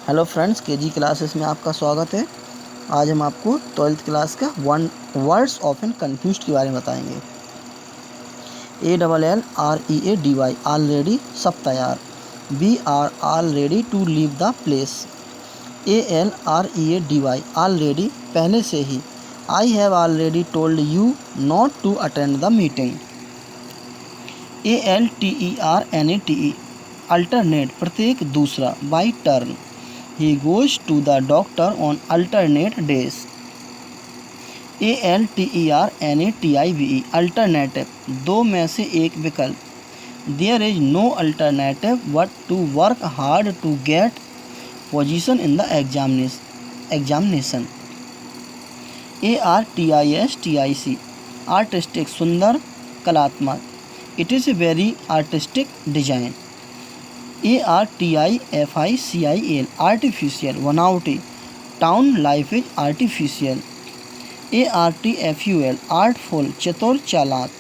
Hello friends, KG classes में आपका स्वागत है। आज हम आपको 12th क्लास का वर्ड्स ऑफ एन कन्फ्यूज्ड के बारे में बताएंगे। ALLREADY ऑलरेडी, सब तैयार। We are all ready to leave the place। ALREADY already, पहले से ही। I have already told you not to attend the meeting। ALTERNATE alternate, प्रत्येक, दूसरा, by turn। He goes to the doctor on alternate days। ALTERNATIVE alternative, दो में से एक विकल्प। There is no alternative but to work hard to get position in the examination। ARTISTIC artistic, सुंदर, कलात्मक। It is a very artistic design। ARTIFICIAL artificial, बनावटी, town life is artificial. ARTFUL artful, चतुर, चालाक।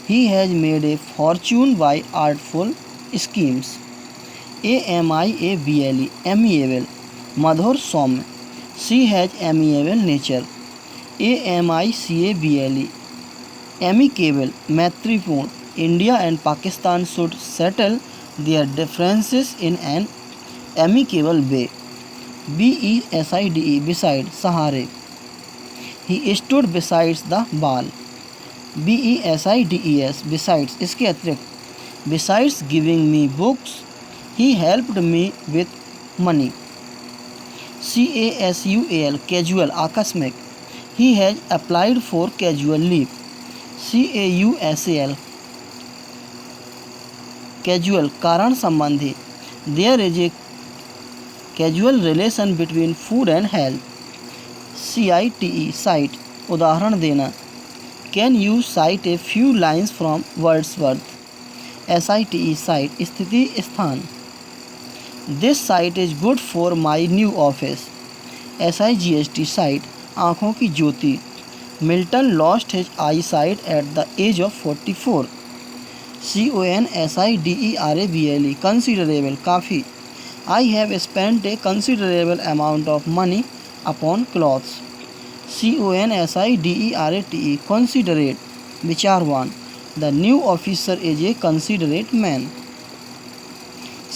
He has made a fortune by artful schemes। AMIABLE amiable, Madhur, Saumya. She has amiable nature। AMICABLE amicable, मैत्रीपूर्ण। India and Pakistan should settle their differences in an amicable way। BESIDE beside, सहारे। He stood beside the ball। BESIDES besides, इसके अतिरिक्त। Besides giving me books, he helped me with money। CASUAL casual, आकस्मिक। He has applied for casual leave। CAUSAL causal, कारण संबंधी। There is a causal relation between food and health. CITE cite, उदाहरण देना। Can you cite a few lines from Wordsworth. SITE site, स्थिति, स्थान। This site is good for my new office. SIGHT sight, आँखों की ज्योति। Milton lost his eyesight at the age of 44। CONSIDERABLE considerable, काफ़ी। I have spent a considerable amount of money upon clothes। CONSIDERATE considerate, विचारवान। The new officer is a considerate man।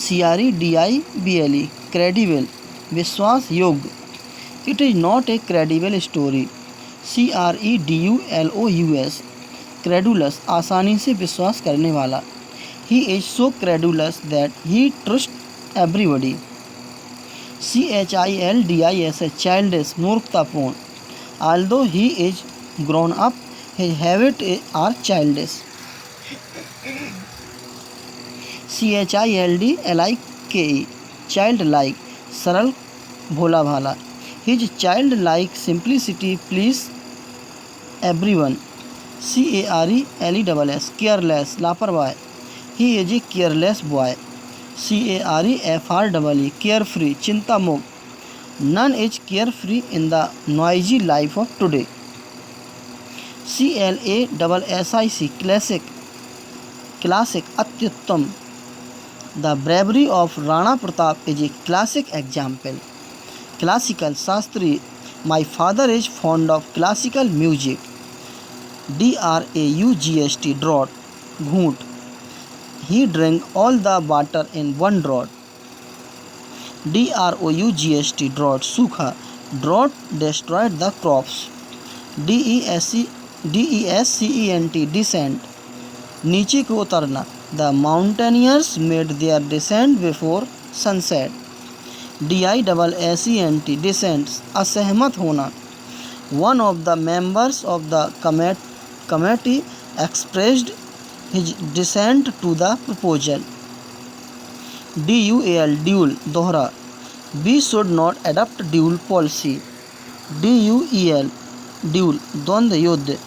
CREDIBLE credible, विश्वास योग्य। It is not a credible story। CREDULOUS credulous, आसानी से विश्वास करने वाला। He is so credulous that he trusts everybody। CHILDIS childish, मूर्खतापूर्ण। Although he is grown up, his habits are childish। CHILDLIKE childlike, सरल, भोला भाला। His childlike simplicity pleases everyone। CARELESS careless, लापरवाह। He is a careless boy। CAREFREE carefree, चिंता मुक्त। None is carefree in the noisy life of today। CLASSIC classic, अत्युत्तम। The bravery of Rana Pratap is a classic example। Classical, शास्त्रीय। My father is fond of classical music। DRAUGST drought, घूंट। He drank all the water in one draught। DROUGST drought, सूखा। Drought destroyed the crops। DESCENT descent, नीचे को उतरना। The mountaineers made their descent before sunset। DISSENT descent, असहमत होना। One of the members of the committee expressed his dissent to the proposal। DUAL dual, दोहरा। We should not adopt dual policy। DUEL duel, द्वंद्व, युद्ध।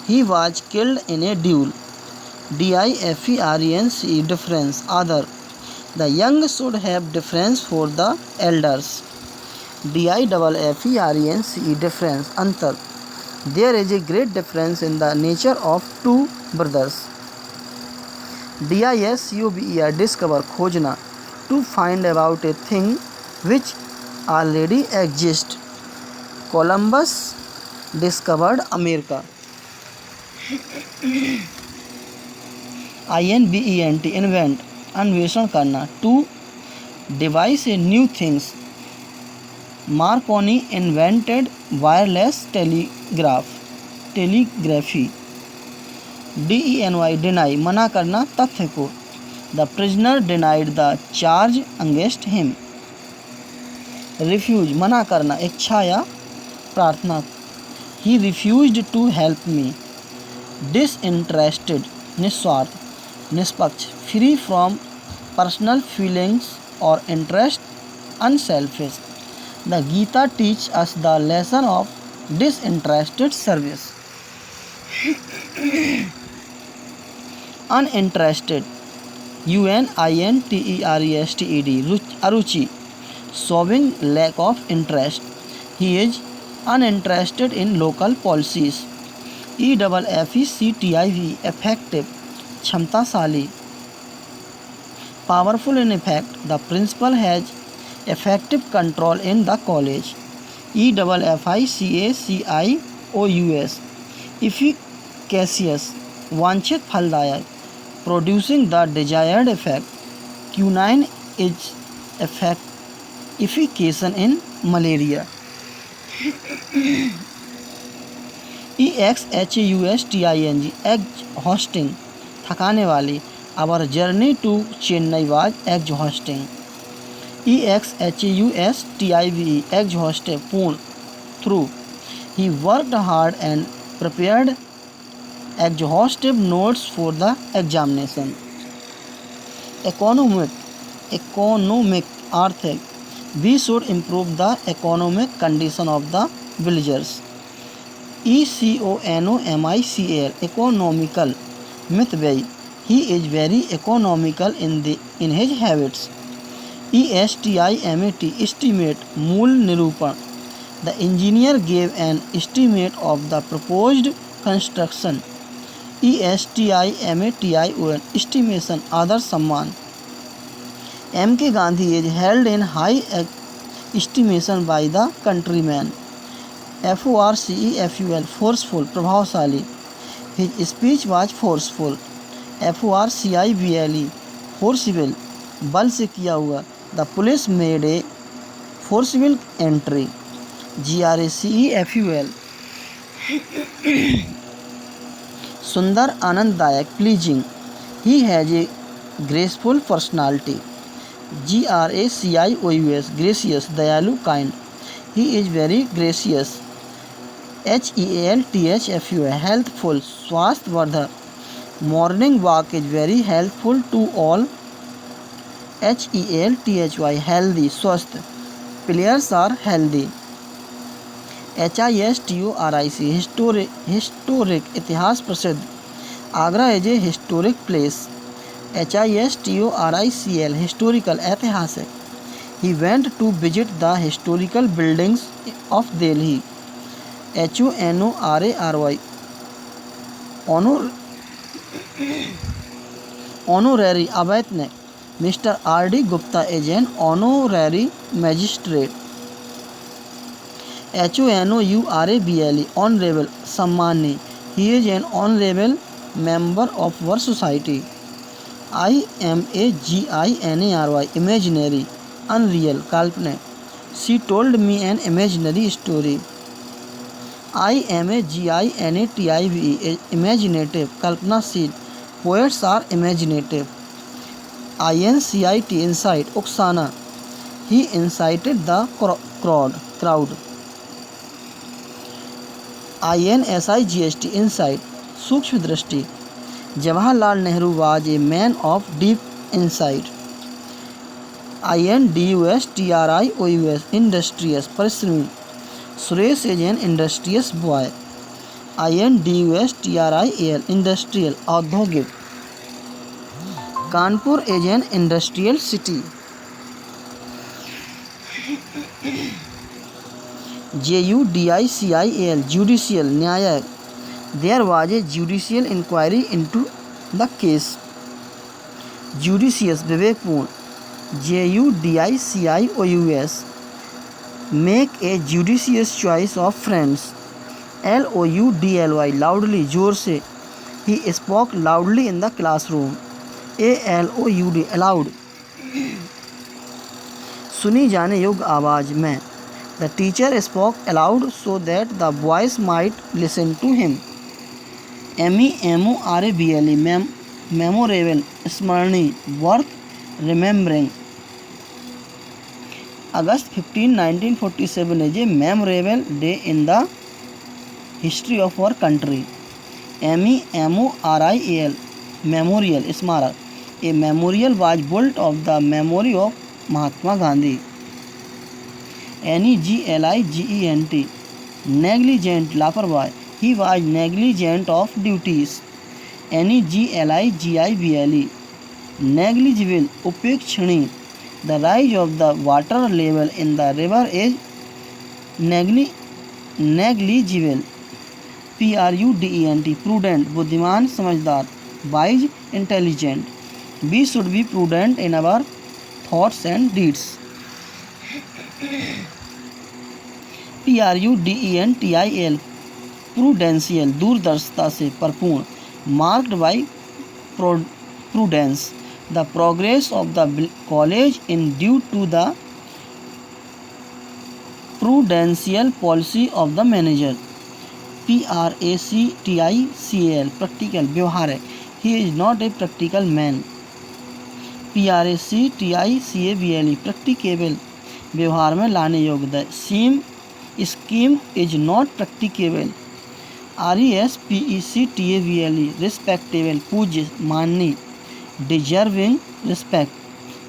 He was killed in a duel। DIFERENCE difference, आदर। The young should have deference for the elders। DIFFERENCE difference, अंतर। There is a great difference in the nature of two brothers। DISCOVER discover, खोजना। To find about a thing which already exist. Columbus discovered America. INVENT invent, अन्वेषण करना. To devise a new things. Marconi invented wireless telegraphy. DENY deny, मना करना, तथ्य को. The prisoner denied the charge against him. Refuse, मना करना, इच्छा या प्रार्थना. He refused to help me. Disinterested, निस्वार्थ, निष्पक्ष. Free from personal feelings or interest, unselfish. The Gita teaches us the lesson of disinterested service. Uninterested, UNINTERESTED, aruchi, showing lack of interest. He is uninterested in local policies. EFFECTIVE, effective, क्षमताशाली. Powerful in effect, the principal has effective control in the college. EFFICACIOUS, efficacious, वांछित फलदायक, producing the desired effect. Quinine is efficacious in malaria. EXHAUSTING, exhausting, थकाने वाली. Our journey to Chennai was exhausting. EXHAUSTIVE, exhaustive, पूर्ण, through. He worked hard and prepared exhaustive notes for the examination. Economic, आर्थिक. We should improve the economic condition of the villagers. ECONOMICAL, economical, मितव्ययी. He is very economical in his habits. ESTIMAT, estimate, मूल निरूपण. The engineer gave an estimate of the proposed construction. ESTIMATION, estimation, आदर सम्मान. M.K. Gandhi is held in high estimation by the countrymen. FORCEFUL, forceful, प्रभावशाली. His speech was forceful. FORCIBLE, forcible, बल से किया हुआ. The police made a forcible entry. GRACEFUL, सुंदर, आनंददायक, pleasing. He has a graceful personality. GRACIOUS, gracious, दयालु, kind. He is very gracious. HEALTHFUL, healthful, स्वास्थ्यवर्धक. Morning walk is very helpful to all. HEALTHY, healthy, स्वस्थ. Players are healthy. HISTORIC, historic, इतिहास प्रसिद्ध. Agra is a historic place. HISTORICL, historical, ऐतिहासिक. He went to visit the historical buildings of Delhi. HONORARY, honorary, अवैतनिक. Mr. R.D. Gupta is an honorary magistrate. HONOURABLE, honorable, सम्मानी. He is an honorable member of our society. IMAGINARY, imaginary, unreal, काल्पनिक. She told me an imaginary story. IMAGINATIVE, imaginative, कल्पनाशील. Poets are imaginative. INCIT, insight, उकसाना. He incited the crowd. INSIGHT, insight, सूक्ष्म दृष्टि. Jawaharlal Nehru was a man of deep insight. INDUSTRIOUS, industrious, परिश्रमी. Suresh is an industrious boy. INDUSTRIAL, industrial, औद्योगिक. Kanpur is an industrial city. JUDICIAL, judicial, न्यायिक. There was a judicial inquiry into the case. Judicious, विवेकपूर्ण. JUDICIOUS, make a judicious choice of friends. LOUDLY, loudly, जोर से, he spoke loudly in the classroom. ALOUD, allowed, सुनी जाने योग्य आवाज़ में. The teacher spoke aloud so that the boys might listen to him. MEMORABLE, memorable, स्मरणीय, worth remembering. August 15, 1947 is a memorable day in the history of our country. MEMORIAL, memorial, स्मारक. A memorial was built of the memory of Mahatma Gandhi. NEGLIGENT, negligent, लापरवाह. He was negligent of duties. NEGLIGIBLE, negligible, उपेक्षणीय. The rise of the water level in the river is negligible. PRUDENT, prudent, बुद्धिमान, समझदार. Wise, intelligent. We should be prudent in our thoughts and deeds. PRUDENTIAL, prudential, दूरदर्शिता से परिपूर्ण. Marked by prudence. The progress of the college in due to the prudential policy of the manager. PRACTICAL, practical, व्यवहारिक. He is not a practical man. PRACTICABLE, practicable, व्यवहार में लाने योग्य. Scheme is not practicable. RESPECTABLE, respectable, पूज्य, माननीय. Deserving respect.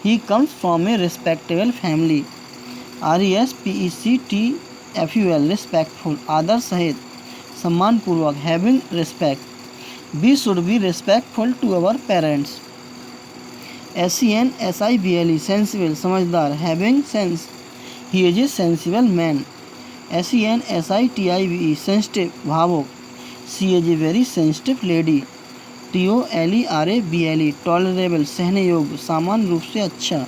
He comes from a respectable family. RESPECTFUL, respectful, आदर सहित, सम्मानपूर्वक. Having respect. We should be respectful to our parents. SENSIBLE, sensible, समझदार. Having sense. He is a sensible man. SENSITIVE, sensitive, भावुक. She is a very sensitive lady. TOLERABLE, tolerable, सहने योग्य, सामान्य रूप से अच्छा.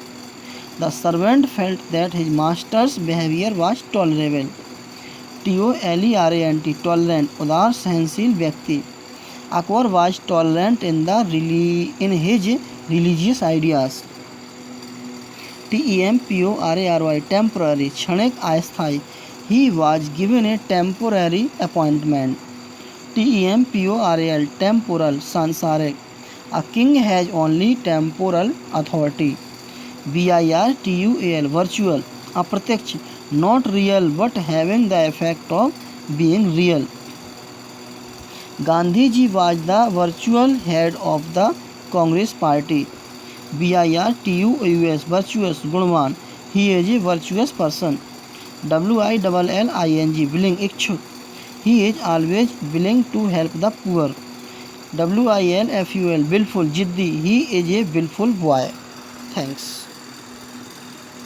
The servant felt that his master's behavior was tolerable. TOLERANT, tolerant, उदार, सहनशील व्यक्ति. Akbar was tolerant in his religious ideas. TEMPORARY, temporary, क्षणिक, अस्थायी. He was given a temporary appointment. TEMPORAL, temporal, सांसारिक. A king has only temporal authority. VIRTUAL, virtual, अप्रत्यक्ष, not real but having the effect of being real. Gandhiji was the virtual head of the Congress party. VIRTUOUS, virtuous, गुणवान. He is a virtuous person. WILLING, willing, इच्छुक. He is always willing to help the poor. WILFUL, willful, जिद्दी. He is a willful boy. Thanks.